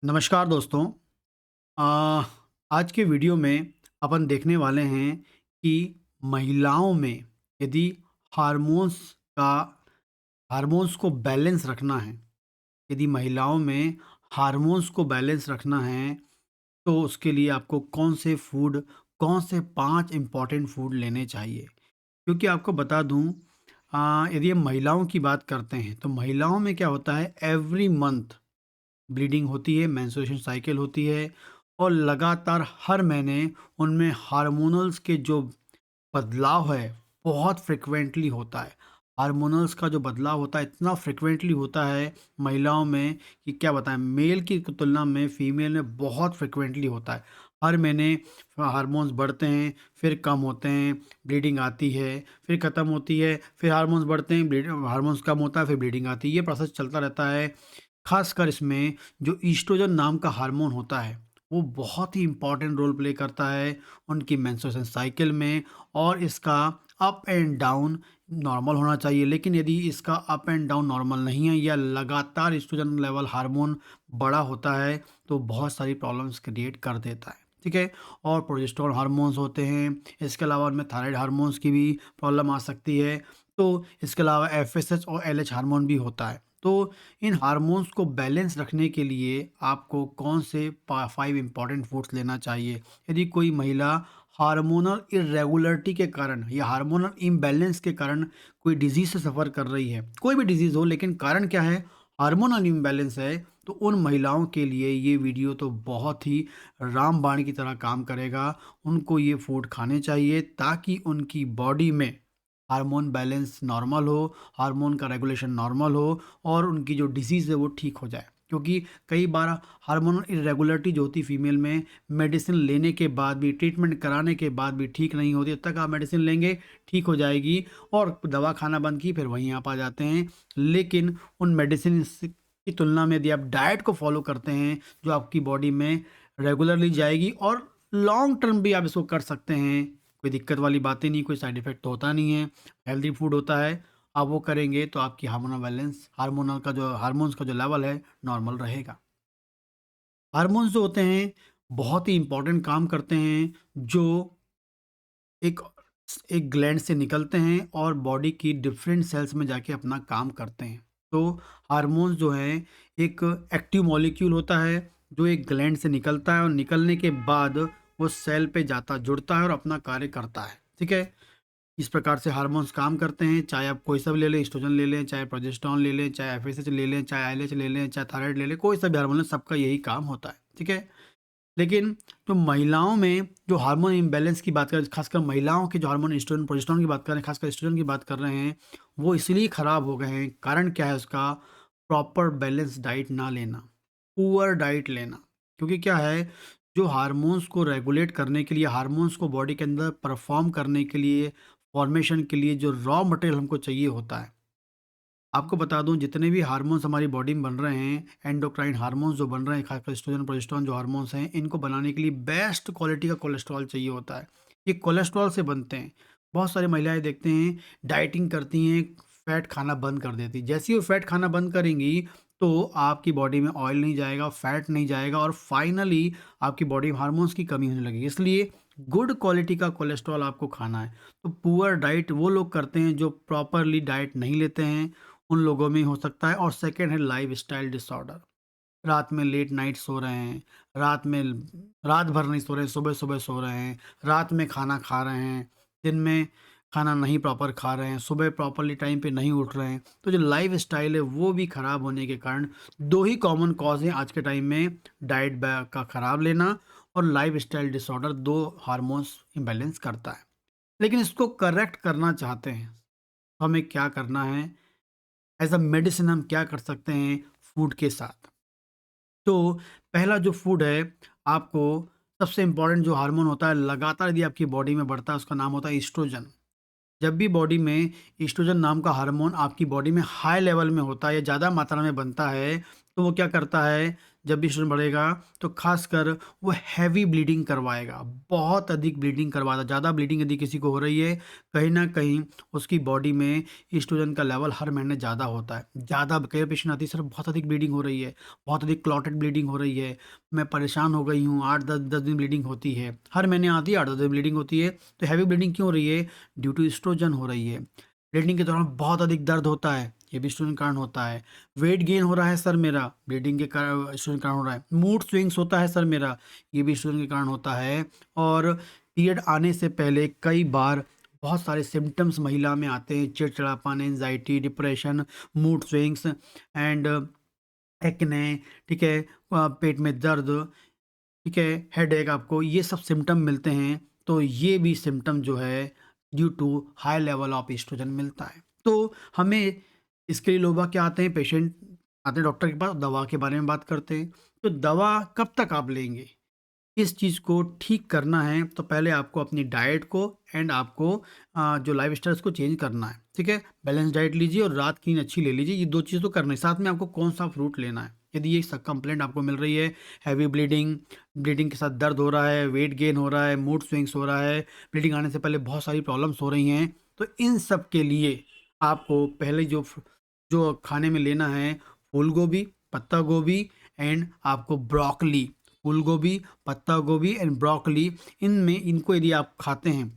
नमस्कार दोस्तों। आ, आज के वीडियो में अपन देखने वाले हैं कि महिलाओं में यदि हार्मोन्स का हार्मोन्स को बैलेंस रखना है। यदि महिलाओं में हार्मोन्स को बैलेंस रखना है तो उसके लिए आपको कौन से 5 इम्पॉर्टेंट फूड लेने चाहिए। क्योंकि आपको बता दूं, यदि हम महिलाओं की बात करते हैं तो महिलाओं में क्या होता है, एवरी मंथ ब्लीडिंग होती है, मेंस्ट्रुएशन साइकिल होती है और लगातार हर महीने उनमें हार्मोनल्स के जो बदलाव है बहुत फ्रिक्वेंटली होता है। हार्मोनल्स का जो बदलाव होता है इतना फ्रिक्वेंटली होता है महिलाओं में कि क्या बताएं, मेल की तुलना में फीमेल में बहुत फ्रिक्वेंटली होता है। हर महीने हार्मोन्स बढ़ते हैं, फिर कम होते हैं, ब्लीडिंग आती है, फिर ख़त्म होती है, फिर हार्मोन्स बढ़ते हैं, हार्मोन्स कम होता है, फिर ब्लीडिंग आती है। ये प्रोसेस चलता रहता है। खासकर इसमें जो ईस्ट्रोजन नाम का हार्मोन होता है वो बहुत ही इम्पॉर्टेंट रोल प्ले करता है उनकी मेंस्ट्रुएशन साइकिल में। और इसका अप एंड डाउन नॉर्मल होना चाहिए, लेकिन यदि इसका अप एंड डाउन नॉर्मल नहीं है या लगातार ईस्ट्रोजन लेवल हार्मोन बड़ा होता है तो बहुत सारी प्रॉब्लम्स क्रिएट कर देता है। ठीक है। और प्रोजेस्टेरोन हार्मोन्स होते हैं, इसके अलावा उनमें थायराइड हार्मोन्स की भी प्रॉब्लम आ सकती है। तो इसके अलावा एफएसएच और एलएच हार्मोन भी होता है। तो इन हार्मोन्स को बैलेंस रखने के लिए आपको कौन से 5 इम्पॉर्टेंट फूड्स लेना चाहिए। यदि कोई महिला हार्मोनल इरेगुलरिटी के कारण या हार्मोनल इम्बैलेंस के कारण कोई डिजीज से सफ़र कर रही है, कोई भी डिजीज़ हो लेकिन कारण क्या है, हार्मोनल इम्बैलेंस है, तो उन महिलाओं के लिए ये वीडियो तो बहुत ही रामबाण की तरह काम करेगा। उनको ये फूड खाने चाहिए ताकि उनकी बॉडी में हार्मोन बैलेंस नॉर्मल हो, हार्मोन का रेगुलेशन नॉर्मल हो और उनकी जो डिसीज़ है वो ठीक हो जाए। क्योंकि कई बार हार्मोनल इरेगुलरिटी जो होती है फीमेल में, मेडिसिन लेने के बाद भी, ट्रीटमेंट कराने के बाद भी ठीक नहीं होती। तब तक आप मेडिसिन लेंगे, ठीक हो जाएगी, और दवा खाना बंद की फिर वहीं आप आ जाते हैं। लेकिन उन मेडिसिन की तुलना में यदि आप डाइट को फॉलो करते हैं जो आपकी बॉडी में रेगुलरली जाएगी और लॉन्ग टर्म भी आप इसको कर सकते हैं, कोई दिक्कत वाली बात ही नहीं, कोई साइड इफ़ेक्ट तो होता नहीं है, हेल्दी फूड होता है। आप वो करेंगे तो आपकी हार्मोन्स का जो लेवल है नॉर्मल रहेगा। हार्मोन्स जो होते हैं बहुत ही इम्पोर्टेंट काम करते हैं, जो एक एक ग्लैंड से निकलते हैं और बॉडी की डिफरेंट सेल्स में जाके अपना काम करते हैं। तो हार्मोन्स जो है एक एक्टिव मॉलिक्यूल होता है जो एक ग्लैंड से निकलता है और निकलने के बाद वो सेल पे जाता जुड़ता है और अपना कार्य करता है। ठीक है। इस प्रकार से हार्मोन्स काम करते हैं, चाहे आप कोई सा भी ले लें, एस्ट्रोजन ले लें, चाहे प्रोजेस्टेरोन ले लें, चाहे एफएसएच ले लें, चाहे आईएलएच ले लें, चाहे थायराइड ले लें, कोई सा भी हार्मोन लें, सबका यही काम होता है। ठीक है। लेकिन जो महिलाओं में जो हार्मोन इम्बैलेंस की बात करें, खासकर महिलाओं के जो हार्मोन एस्ट्रोजन प्रोजेस्टेरोन की बात करें, खासकर एस्ट्रोजन की बात कर रहे हैं, वो इसलिए खराब हो गए हैं। कारण क्या है उसका, प्रॉपर बैलेंस डाइट ना लेना, पुअर डाइट लेना। क्योंकि क्या है, जो हार्मोन्स को रेगुलेट करने के लिए, हार्मोन्स को बॉडी के अंदर परफॉर्म करने के लिए, फॉर्मेशन के लिए जो रॉ मटेरियल हमको चाहिए होता है, आपको बता दूं जितने भी हार्मोन्स हमारी बॉडी में बन रहे हैं, एंडोक्राइन हार्मोन्स जो बन रहे हैं, खासकर एस्ट्रोजन प्रोजेस्टेरोन जो हार्मोन्स हैं, इनको बनाने के लिए बेस्ट क्वालिटी का कोलेस्ट्रॉल चाहिए होता है। ये कोलेस्ट्रॉल से बनते हैं। बहुत सारी महिलाएं देखते हैं डाइटिंग करती हैं, फैट खाना बंद कर देती, जैसे ही वो फैट खाना बंद करेंगी तो आपकी बॉडी में ऑयल नहीं जाएगा, फैट नहीं जाएगा और फाइनली आपकी बॉडी में हार्मोन्स की कमी होने लगेगी। इसलिए गुड क्वालिटी का कोलेस्ट्रॉल आपको खाना है। तो पुअर डाइट वो लोग करते हैं जो प्रॉपरली डाइट नहीं लेते हैं, उन लोगों में हो सकता है। और सेकंड है लाइफस्टाइल डिसऑर्डर। रात में लेट नाइट सो रहे हैं, रात में रात भर नहीं सो रहे हैं, सुबह-सुबह सो रहे हैं, रात में खाना खा रहे हैं, दिन में खाना नहीं प्रॉपर खा रहे हैं, सुबह प्रॉपरली टाइम पे नहीं उठ रहे हैं। तो जो लाइफस्टाइल है वो भी खराब होने के कारण 2 ही कॉमन कॉज़ हैं आज के टाइम में, डाइट का खराब लेना और लाइफस्टाइल डिसऑर्डर, 2 हार्मोन्स इम्बैलेंस करता है। लेकिन इसको करेक्ट करना चाहते हैं, तो हमें क्या करना है? एज़ अ मेडिसिन हम क्या कर सकते हैं फूड के साथ? तो पहला जो फूड है, आपको सबसे इम्पोर्टेंट जो हार्मोन होता है लगातार यदि आपकी बॉडी में बढ़ता है, उसका नाम होता है ईस्ट्रोजन। जब भी बॉडी में ईस्ट्रोजन नाम का हार्मोन आपकी बॉडी में हाई लेवल में होता है या ज़्यादा मात्रा में बनता है, तो वो क्या करता है, जब भी एस्ट्रोजन बढ़ेगा तो खासकर वो हैवी ब्लीडिंग करवाएगा, बहुत अधिक ब्लीडिंग करवाता। ज़्यादा ब्लीडिंग यदि किसी को हो रही है, कहीं ना कहीं उसकी बॉडी में एस्ट्रोजन का लेवल हर महीने ज़्यादा होता है। ज़्यादा कई पेशेंट आती है, सर बहुत अधिक ब्लीडिंग हो रही है, बहुत अधिक क्लॉटेड ब्लीडिंग हो रही है, मैं परेशान हो गई हूँ, 8-10 दिन ब्लीडिंग होती है, हर महीने आती है, 8-10 दिन ब्लीडिंग होती है। तो हैवी ब्लीडिंग क्यों हो रही है? ड्यू टू एस्ट्रोजन हो रही है। ब्लीडिंग के दौरान बहुत अधिक दर्द होता है, ये भी एस्ट्रोजन के कारण होता है। वेट गेन हो रहा है सर मेरा, ब्लीडिंग के कारण एस्ट्रोजन के कारण हो रहा है। मूड स्विंग्स होता है सर मेरा, ये भी एस्ट्रोजन के कारण होता है। और पीरियड आने से पहले कई बार बहुत सारे सिम्टम्स महिला में आते हैं, चिड़चिड़ापन, anxiety, depression, mood swings and acne, ठीक है, पेट में दर्द, ठीक है, हेडेक, आपको ये सब सिम्टम मिलते हैं। तो ये भी सिम्टम जो है due to high level of estrogen मिलता है। तो हमें इसके लिए लोग क्या आते हैं, पेशेंट आते हैं डॉक्टर के पास, दवा के बारे में बात करते हैं। तो दवा कब तक आप लेंगे, इस चीज़ को ठीक करना है तो पहले आपको अपनी डाइट को एंड आपको जो लाइफ स्टाइल उसको चेंज करना है, ठीक है। बैलेंस डाइट लीजिए और रात की नींद अच्छी ले लीजिए, ये 2 चीज़ तो करना है। साथ में आपको कौन सा फ्रूट लेना है, यदि ये सब कंप्लेंट आपको मिल रही है, हैवी ब्लीडिंग, ब्लीडिंग के साथ दर्द हो रहा है, वेट गेन हो रहा है, मूड स्विंग्स हो रहा है, ब्लीडिंग आने से पहले बहुत सारी प्रॉब्लम्स हो रही हैं, तो इन सब के लिए आपको पहले जो खाने में लेना है, फूल गोभी, पत्ता गोभी एंड आपको ब्रोकली, फूल गोभी, पत्ता गोभी एंड ब्रोकली, इनमें इनको यदि आप खाते हैं,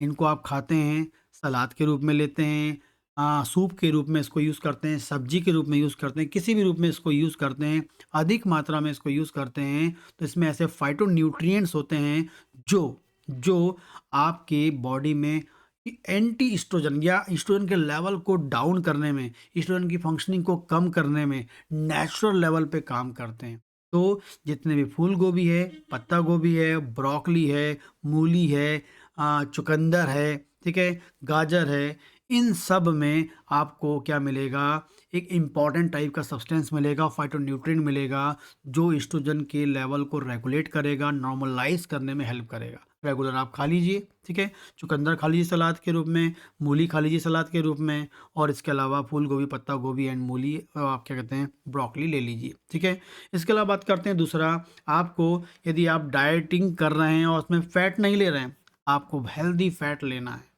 इनको आप खाते हैं, सलाद के रूप में लेते हैं, सूप के रूप में इसको यूज़ करते हैं, सब्जी के रूप में यूज़ करते हैं, किसी भी रूप में इसको यूज़ करते हैं, अधिक मात्रा में इसको यूज़ करते हैं, तो इसमें ऐसे फाइटोन्यूट्रिएंट्स होते हैं जो जो आपके बॉडी में एंटी एस्ट्रोजन या एस्ट्रोजन के लेवल को डाउन करने में, एस्ट्रोजन की फंक्शनिंग को कम करने में नेचुरल लेवल पे काम करते हैं। तो जितने भी फूल गोभी है, पत्ता गोभी है, ब्रोकली है, मूली है, चुकंदर है, ठीक है, गाजर है, इन सब में आपको क्या मिलेगा, एक इम्पॉर्टेंट टाइप का सब्सटेंस मिलेगा, फाइटोन्यूट्रिएंट मिलेगा, जो एस्ट्रोजन के लेवल को रेगुलेट करेगा, नॉर्मलाइज करने में हेल्प करेगा। रेगुलर आप खा लीजिए, ठीक है, चुकंदर खा लीजिए सलाद के रूप में, मूली खा लीजिए सलाद के रूप में, और इसके अलावा फूल गोभी, पत्ता गोभी एंड मूली, आप क्या कहते हैं, ब्रोकली ले लीजिए, ठीक है। इसके अलावा बात करते हैं दूसरा, आपको यदि आप डाइटिंग कर रहे हैं और उसमें फैट नहीं ले रहे हैं, आपको हेल्दी फैट लेना है।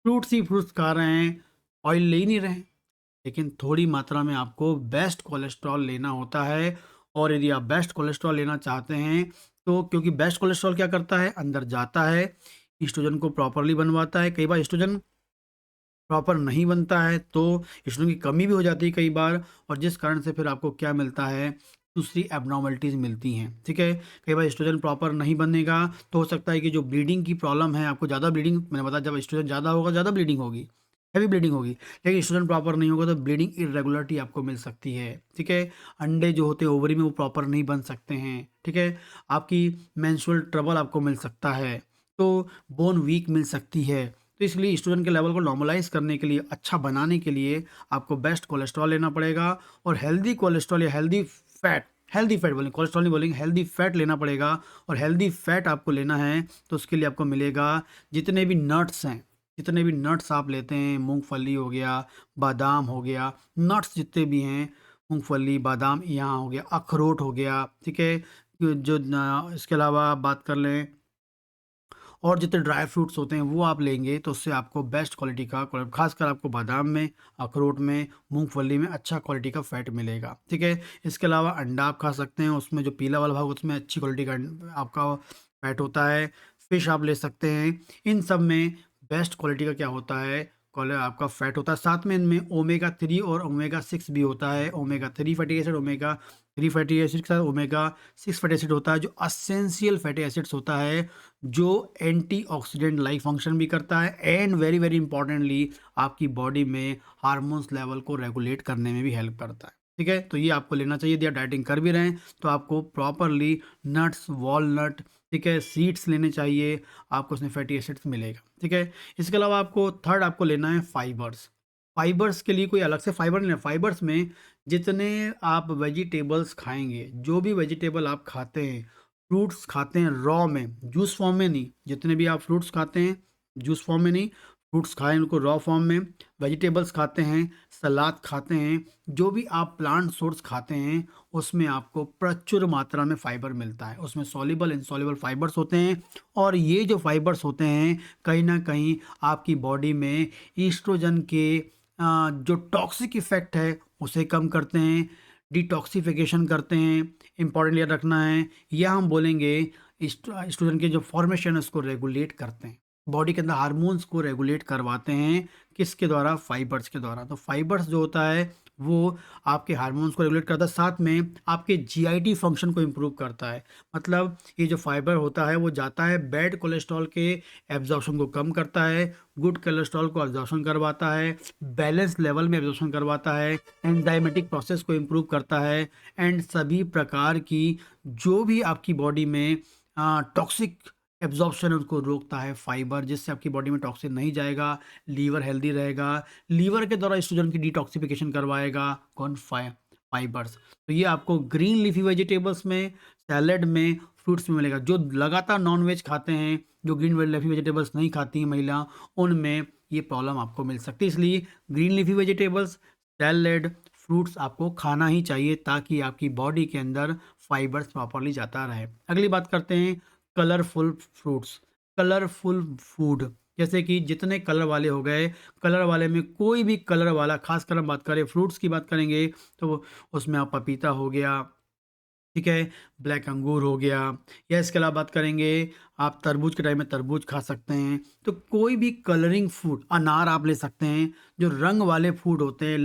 फ्रूट्स ही फ्रूट्स खा रहे हैं, ऑयल ले ही नहीं रहे हैं, लेकिन थोड़ी मात्रा में आपको बेस्ट कोलेस्ट्रॉल लेना होता है। और यदि आप बेस्ट कोलेस्ट्रॉल लेना चाहते हैं, तो क्योंकि बेस्ट कोलेस्ट्रॉल क्या करता है, अंदर जाता है, एस्ट्रोजन को प्रॉपरली बनवाता है। कई बार एस्ट्रोजन प्रॉपर नहीं बनता है तो एस्ट्रोजन की कमी भी हो जाती है कई बार, और जिस कारण से फिर आपको क्या मिलता है, दूसरी एबनॉर्मलिटीज़ मिलती हैं, ठीक है। कई बार एस्ट्रोजन प्रॉपर नहीं बनेगा तो हो सकता है कि जो ब्लीडिंग की प्रॉब्लम है, आपको ज़्यादा ब्लीडिंग, मैंने बताया जब एस्ट्रोजन ज़्यादा होगा ज़्यादा ब्लीडिंग होगी, हैवी ब्लीडिंग होगी, लेकिन एस्ट्रोजन प्रॉपर नहीं होगा तो ब्लीडिंग इरेगुलरिटी आपको मिल सकती है, ठीक है। अंडे जो होते हैं ओवरी में वो प्रॉपर नहीं बन सकते हैं, ठीक है। आपकी मेंस्ट्रुअल ट्रबल आपको मिल सकता है, तो बोन वीक मिल सकती है। तो इसलिए एस्ट्रोजन के लेवल को नॉर्मलाइज करने के लिए, अच्छा बनाने के लिए आपको बेस्ट कोलेस्ट्रॉल लेना पड़ेगा, और हेल्दी कोलेस्ट्रॉल या हेल्दी फैट बोलेंगे, कोलेस्ट्रॉल नहीं बोलेंगे, हेल्दी फैट लेना पड़ेगा। और हेल्दी फैट आपको लेना है तो उसके लिए आपको मिलेगा जितने भी नट्स हैं, जितने भी नट्स आप लेते हैं, मूंगफली हो गया, बादाम हो गया, नट्स जितने भी हैं, मूंगफली, बादाम, यहाँ हो गया, अखरोट हो गया, ठीक है, इसके अलावा बात कर लें, और जितने ड्राई फ्रूट्स होते हैं वो आप लेंगे तो उससे आपको बेस्ट क्वालिटी का, खासकर आपको बादाम में, अखरोट में, मूंगफली में अच्छा क्वालिटी का फैट मिलेगा, ठीक है। इसके अलावा अंडा आप खा सकते हैं, उसमें जो पीला वाला भाग उसमें अच्छी क्वालिटी का आपका फैट होता है। फिश आप ले सकते हैं। इन सब में बेस्ट क्वालिटी का क्या होता है, आपका फैट होता है। साथ में इनमें ओमेगा 3 और ओमेगा 6 भी होता है। Omega 3 fatty acid, omega 3 fatty acid के साथ ओमेगा 6 फैटी एसिड होता है, जो असेंशियल फैटी एसिड्स होता है, जो एंटीऑक्सीडेंट लाइक फंक्शन भी करता है, एंड वेरी वेरी इंपॉर्टेंटली आपकी बॉडी में हार्मोन्स लेवल को रेगुलेट करने में भी हेल्प करता है, ठीक है। तो ये आपको लेना चाहिए। यदि आप डाइटिंग कर भी रहे हैं तो आपको प्रॉपरली नट्स, वॉलनट, ठीक है, सीड्स लेने चाहिए, आपको उसमें फैटी एसिड्स मिलेगा, ठीक है। इसके अलावा आपको थर्ड आपको लेना है फाइबर्स। फाइबर्स के लिए कोई अलग से फाइबर नहीं है। फाइबर्स में जितने आप वेजिटेबल्स खाएंगे, जो भी वेजिटेबल आप खाते हैं, फ्रूट्स खाते हैं रॉ में, जूस फॉर्म में नहीं, जितने भी आप फ्रूट्स खाते हैं जूस फॉर्म में नहीं, फ्रूट्स खाएँ उनको रॉ फॉर्म में, वेजिटेबल्स खाते हैं, सलाद खाते हैं, जो भी आप प्लांट सोर्स खाते हैं, उसमें आपको प्रचुर मात्रा में फाइबर मिलता है। उसमें सॉल्युबल, इनसॉल्युबल फाइबर्स होते हैं और ये जो फाइबर्स होते हैं, कहीं न कहीं आपकी बॉडी में ईस्ट्रोजन के जो टॉक्सिक इफ़ेक्ट है, उसे कम करते हैं, डिटॉक्सिफ़िकेशन करते हैं। इम्पॉर्टेंट याद रखना है, या हम बोलेंगे एस्ट्रोजन के जो फॉर्मेशन है उसको रेगुलेट करते हैं। बॉडी के अंदर हार्मोन्स को रेगुलेट करवाते हैं, किसके द्वारा? फाइबर्स के द्वारा। तो फाइबर्स जो होता है वो आपके हार्मोन्स को रेगुलेट करता है, साथ में आपके जीआईटी फंक्शन को इम्प्रूव करता है। मतलब ये जो फाइबर होता है वो जाता है बैड कोलेस्ट्रॉल के एब्जॉर्प्शन को कम करता है, गुड कोलेस्ट्रॉल को एब्जॉर्प्शन करवाता है, बैलेंस लेवल में एब्जॉर्प्शन करवाता है, एंजाइमेटिक प्रोसेस को इम्प्रूव करता है, एंड सभी प्रकार की जो भी आपकी बॉडी में टॉक्सिक एब्जॉर्प्शन है उसको रोकता है फाइबर, जिससे आपकी बॉडी में टॉक्सिन नहीं जाएगा, लीवर हेल्दी रहेगा। लीवर के द्वारा एस्ट्रोजन की डिटॉक्सिफिकेशन करवाएगा कौन? फाइबर्स। तो ये आपको ग्रीन लीफी वेजिटेबल्स में, सैलेड में, फ्रूट्स में मिलेगा। जो लगातार नॉन-वेज खाते हैं, जो ग्रीन लीफी वेजिटेबल्स नहीं खाती हैं महिला, उनमें ये प्रॉब्लम आपको मिल सकती है। इसलिए green leafy vegetables, salad, fruits आपको खाना ही चाहिए ताकि आपकी बॉडी के अंदर फाइबर्स प्रॉपर्ली जाता रहे। अगली बात करते हैं कलरफुल फ्रूट्स, कलरफुल फूड। जैसे कि जितने कलर वाले हो गए, कलर वाले में कोई भी कलर वाला, खासकर हम बात करें फ्रूट्स की बात करेंगे तो उसमें आप पपीता हो गया, ठीक है, ब्लैक अंगूर हो गया, या इसके अलावा बात करेंगे आप तरबूज के टाइम में तरबूज खा सकते हैं। तो कोई भी कलरिंग फूड, अनार आप ले सकते हैं, जो रंग वाले फूड होते हैं,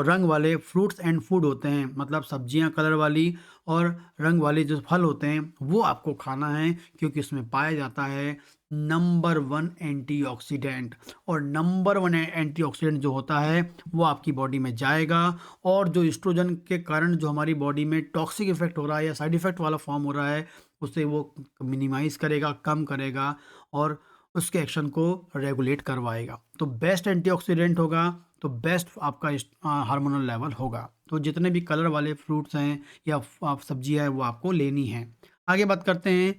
रंग वाले फ्रूट्स एंड फूड होते हैं, मतलब सब्जियां कलर वाली और रंग वाले जो फल होते हैं वो आपको खाना है, क्योंकि उसमें पाया जाता है नंबर वन एंटीऑक्सीडेंट। और नंबर वन एंटीऑक्सीडेंट जो होता है वो आपकी बॉडी में जाएगा, और जो एस्ट्रोजन के कारण जो हमारी बॉडी में टॉक्सिक इफेक्ट हो रहा है या साइड इफेक्ट वाला फॉर्म हो रहा है, उसे वो मिनिमाइज करेगा, कम करेगा, और उसके एक्शन को रेगुलेट करवाएगा। तो बेस्ट एंटीऑक्सीडेंट होगा, तो बेस्ट आपका हार्मोनल लेवल होगा। तो जितने भी कलर वाले फ्रूट्स हैं या आप सब्जियां हैं वो आपको लेनी है। आगे बात करते हैं,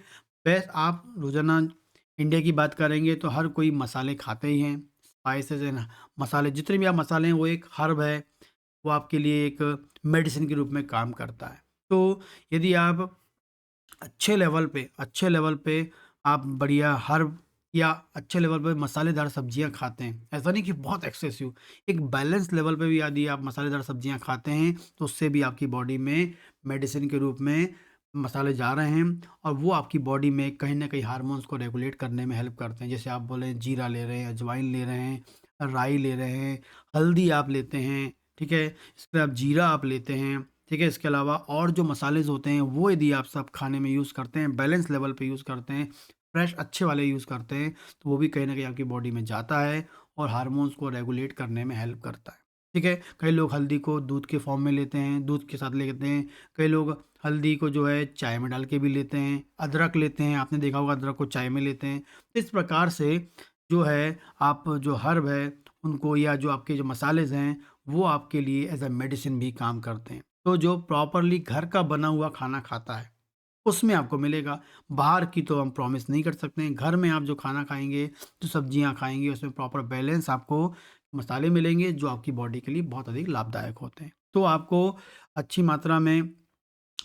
बेस्ट आप रोजाना इंडिया की बात करेंगे तो हर कोई मसाले खाते ही हैं, स्पाइसेस है ना, मसाले, जितने भी आप मसाले हैं वो एक हर्ब है, वो आपके लिए एक मेडिसिन के रूप में काम करता है। तो यदि आप अच्छे लेवल पे आप बढ़िया हर्ब या अच्छे लेवल पे मसालेदार सब्जियां खाते हैं, ऐसा नहीं कि बहुत एक्सेसिव, एक बैलेंस लेवल पे भी यदि आप मसालेदार सब्जियां खाते हैं तो उससे भी आपकी बॉडी में मेडिसिन के रूप में मसाले जा रहे हैं, और वो आपकी बॉडी में कहीं ना कहीं हार्मोन्स को रेगुलेट करने में हेल्प करते हैं। जैसे आप बोले जीरा ले रहे हैं, अजवाइन ले रहे हैं, राई ले रहे हैं, हल्दी आप लेते हैं, ठीक है, इसके आप जीरा आप लेते हैं, ठीक है, इसके अलावा और जो मसालेज़ होते हैं वो यदि आप सब खाने में यूज़ करते हैं, बैलेंस लेवल पे यूज़ करते हैं, फ्रेश अच्छे वाले यूज़ करते हैं, तो वो भी कहीं न कहीं आपकी बॉडी में जाता है और हार्मोन्स को रेगुलेट करने में हेल्प करता है। ठीक है? कई लोग हल्दी को दूध के फॉर्म में लेते हैं, दूध के साथ लेते हैं। कई लोग हल्दी को जो है चाय में डाल के भी लेते हैं, अदरक लेते हैं, आपने देखा होगा अदरक को चाय में लेते हैं। तो इस प्रकार से जो है आप जो हर्ब है उनको, या जो आपके जो मसालेज़ हैं, वो आपके लिए एज़ अ मेडिसिन भी काम करते हैं। तो जो प्रॉपरली घर का बना हुआ खाना खाता है, उसमें आपको मिलेगा। बाहर की तो हम प्रॉमिस नहीं कर सकते हैं। घर में आप जो खाना खाएँगे, जो सब्जियाँ खाएँगे, उसमें प्रॉपर बैलेंस आपको मसाले मिलेंगे, जो आपकी बॉडी के लिए बहुत अधिक लाभदायक होते हैं। तो आपको अच्छी मात्रा में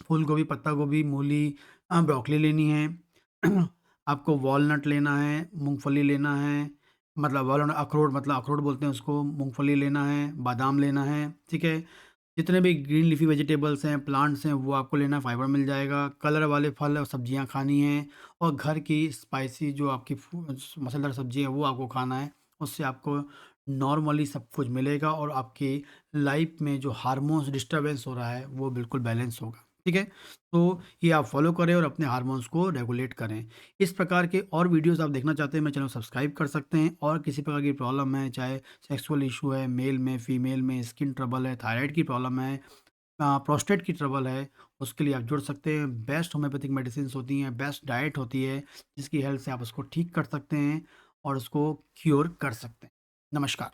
फूल गोभी, पत्ता गोभी, मूली, ब्रोकोली लेनी है। आपको वॉलनट लेना है, मूँगफली लेना है, मतलब वॉलनट, अखरोट, मतलब अखरोट बोलते हैं उसको, मूँगफली लेना है, बादाम लेना है, ठीक है? जितने भी ग्रीन लीफी वेजिटेबल्स हैं, प्लांट्स हैं, वो आपको लेना है, फाइबर मिल जाएगा। कलर वाले फल और सब्जियाँ खानी हैं, और घर की स्पाइसी जो आपकी मसालेदार सब्ज़ी है, वो आपको खाना है। उससे आपको नॉर्मली सब कुछ मिलेगा, और आपकी लाइफ में जो हार्मोन्स डिस्टर्बेंस हो रहा है, वो बिल्कुल बैलेंस होगा। ठीक है? तो ये आप फ़ॉलो करें और अपने हार्मोन्स को रेगुलेट करें। इस प्रकार के और वीडियोज़ आप देखना चाहते हैं, मेरे चैनल सब्सक्राइब कर सकते हैं। और किसी प्रकार की प्रॉब्लम है, चाहे सेक्सुअल इश्यू है, मेल में, फीमेल में, स्किन ट्रबल है, थायराइड की प्रॉब्लम है, प्रोस्टेट की ट्रबल है, उसके लिए आप जुड़ सकते हैं। बेस्ट होम्योपैथिक मेडिसिन्स होती हैं, बेस्ट डाइट होती है, जिसकी हेल्प से आप उसको ठीक कर सकते हैं और उसको क्योर कर सकते हैं। नमस्कार।